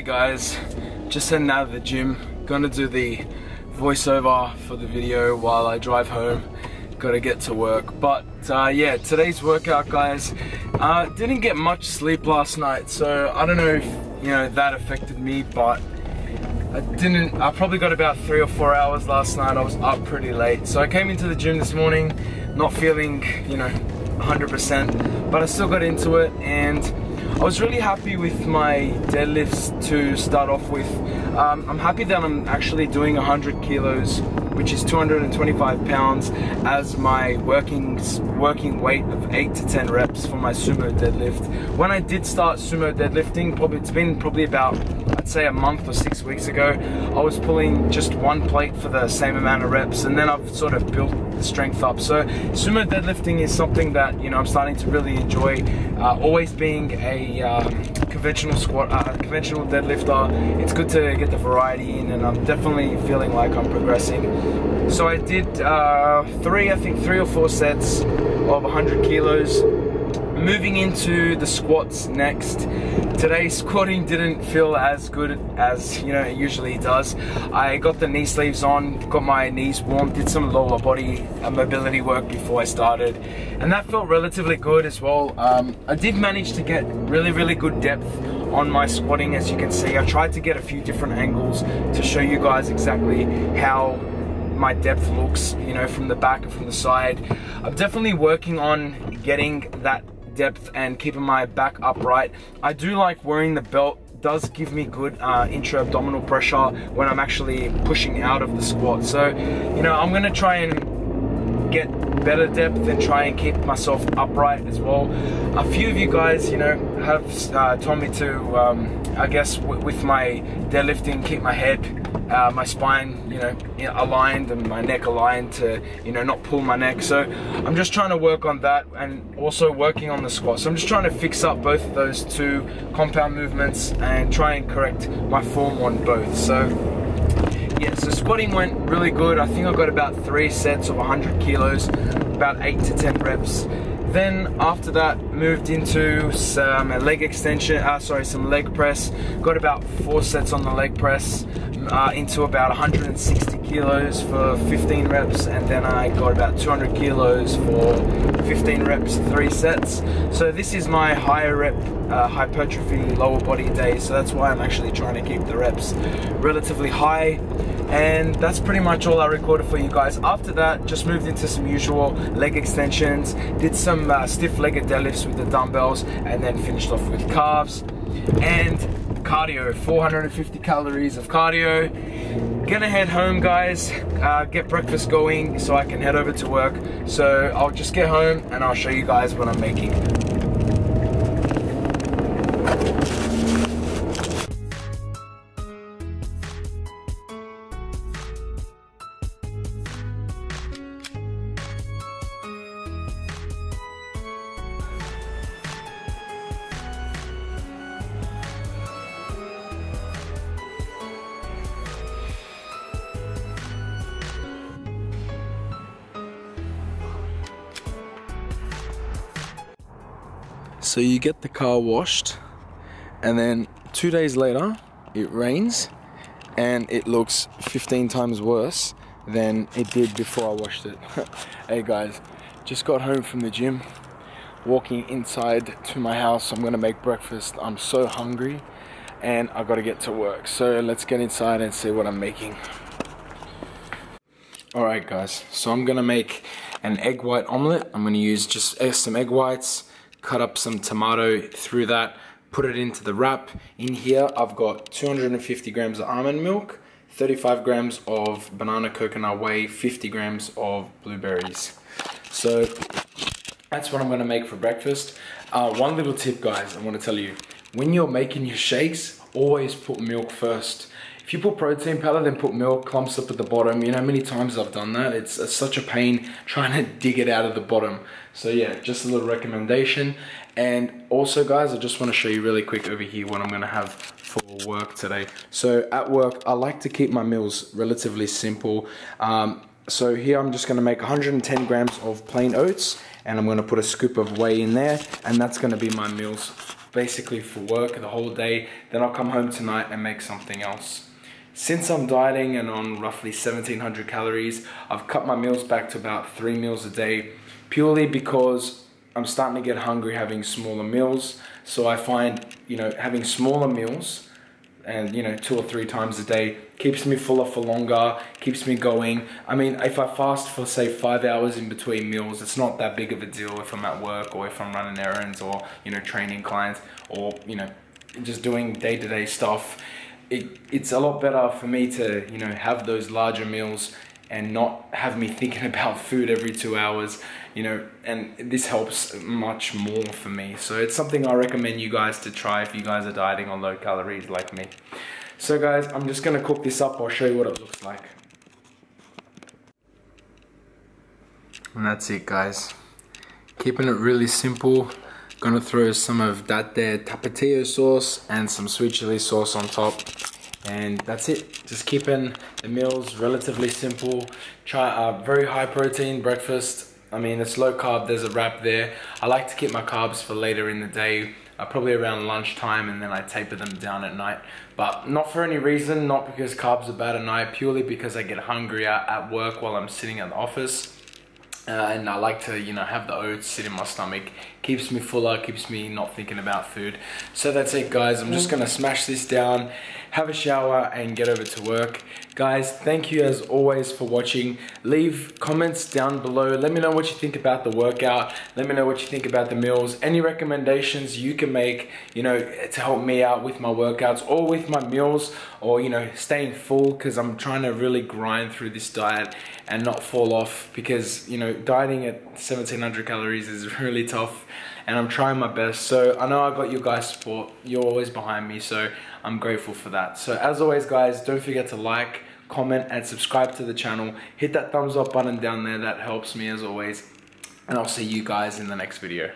guys, just heading out of the gym. Gonna do the voiceover for the video while I drive home. Gotta get to work. But yeah, today's workout, guys. Didn't get much sleep last night, so I don't know if that affected me, but I probably got about 3 or 4 hours last night. I was up pretty late, so I came into the gym this morning not feeling 100%, but I still got into it, and I was really happy with my deadlifts to start off with. I'm happy that I'm actually doing 100 kilos, which is 225 pounds, as my working weight of 8 to 10 reps for my sumo deadlift. When I did start sumo deadlifting, it's been probably about, I'd say, a month or 6 weeks ago. I was pulling just one plate for the same amount of reps, and then I've sort of built the strength up. So sumo deadlifting is something that I'm starting to really enjoy. Always being a conventional deadlifter, it's good to get the variety in, and I'm definitely feeling like I'm progressing. So I did I think 3 or 4 sets of 100 kilos. Moving into the squats next. Today squatting didn't feel as good as it usually does. I got the knee sleeves on, got my knees warm, did some lower body mobility work before I started, and that felt relatively good as well. I did manage to get really good depth on my squatting, as you can see. I tried to get a few different angles to show you guys exactly how my depth looks, from the back and from the side. I'm definitely working on getting that depth and keeping my back upright. I do like wearing the belt. It does give me good intra-abdominal pressure when I'm actually pushing out of the squat. So I'm gonna try and get better depth and try and keep myself upright as well. A few of you guys have told me to I guess with my deadlifting, keep my head, my spine aligned, and my neck aligned to not pull my neck. So I'm just trying to work on that, and also working on the squat. So I'm just trying to fix up both of those two compound movements and try and correct my form on both. So yeah, so squatting went really good. I think I got about 3 sets of 100 kilos, about 8 to 10 reps. Then after that, moved into some leg extension, some leg press. Got about 4 sets on the leg press, into about 160 kilos for 15 reps, and then I got about 200 kilos for 15 reps, 3 sets. So this is my higher rep hypertrophy lower body day, so that's why I'm actually trying to keep the reps relatively high. And that's pretty much all I recorded for you guys. After that, just moved into some usual leg extensions, did some stiff-legged deadlifts with the dumbbells, and then finished off with calves and cardio. 450 calories of cardio. Gonna head home, guys, get breakfast going so I can head over to work. So I'll just get home and I'll show you guys what I'm making. So you get the car washed, and then 2 days later it rains, and it looks 15 times worse than it did before I washed it. Hey guys, just got home from the gym, walking inside to my house. I'm gonna make breakfast. I'm so hungry and I gotta get to work. So let's get inside and see what I'm making. Alright guys, so I'm gonna make an egg white omelette. I'm gonna use just some egg whites, cut up some tomato through that, put it into the wrap. In here I've got 250 grams of almond milk, 35 grams of banana coconut whey, 50 grams of blueberries. So that's what I'm gonna make for breakfast. One little tip, guys, I wanna tell you, when you're making your shakes, always put milk first. If you put protein powder, then put milk, clumps up at the bottom. Many times I've done that. It's such a pain trying to dig it out of the bottom. So yeah, just a little recommendation. And also guys, I just want to show you really quick over here what I'm gonna have for work today. So at work, I like to keep my meals relatively simple. So here I'm just gonna make 110 grams of plain oats, and I'm gonna put a scoop of whey in there, and that's gonna be my meals basically for work the whole day, then I'll come home tonight and make something else. Since I'm dieting and on roughly 1700 calories, I've cut my meals back to about 3 meals a day, purely because I'm starting to get hungry having smaller meals. So I find, you know, having smaller meals and, you know, 2 or 3 times a day keeps me fuller for longer, keeps me going. I mean, if I fast for say 5 hours in between meals, it's not that big of a deal if I'm at work or if I'm running errands or, you know, training clients or, you know, just doing day-to-day stuff. It's a lot better for me to, you know, have those larger meals and not have me thinking about food every 2 hours, you know, and this helps much more for me. So it's something I recommend you guys to try if you guys are dieting on low calories like me. So guys, I'm just gonna cook this up. I'll show you what it looks like. And that's it, guys. Keeping it really simple. Gonna throw some of that there tapatio sauce and some sweet chili sauce on top. And that's it. Just keeping the meals relatively simple. Try a very high protein breakfast. I mean, it's low carb, there's a wrap there. I like to keep my carbs for later in the day, probably around lunchtime, and then I taper them down at night. But not for any reason, not because carbs are bad at night, purely because I get hungry at work while I'm sitting at the office. And I like to, you know, have the oats sit in my stomach. Keeps me fuller, keeps me not thinking about food. So that's it, guys. I'm just gonna smash this down, have a shower, and get over to work. Guys, thank you as always for watching. Leave comments down below. Let me know what you think about the workout. Let me know what you think about the meals. Any recommendations you can make, you know, to help me out with my workouts or with my meals, or, you know, staying full, because I'm trying to really grind through this diet and not fall off, because, you know, dieting at 1700 calories is really tough, and I'm trying my best. So I know I got your guys' support. You're always behind me, so I'm grateful for that. So as always, guys, don't forget to like, comment, and subscribe to the channel. Hit that thumbs up button down there. That helps me as always. And I'll see you guys in the next video.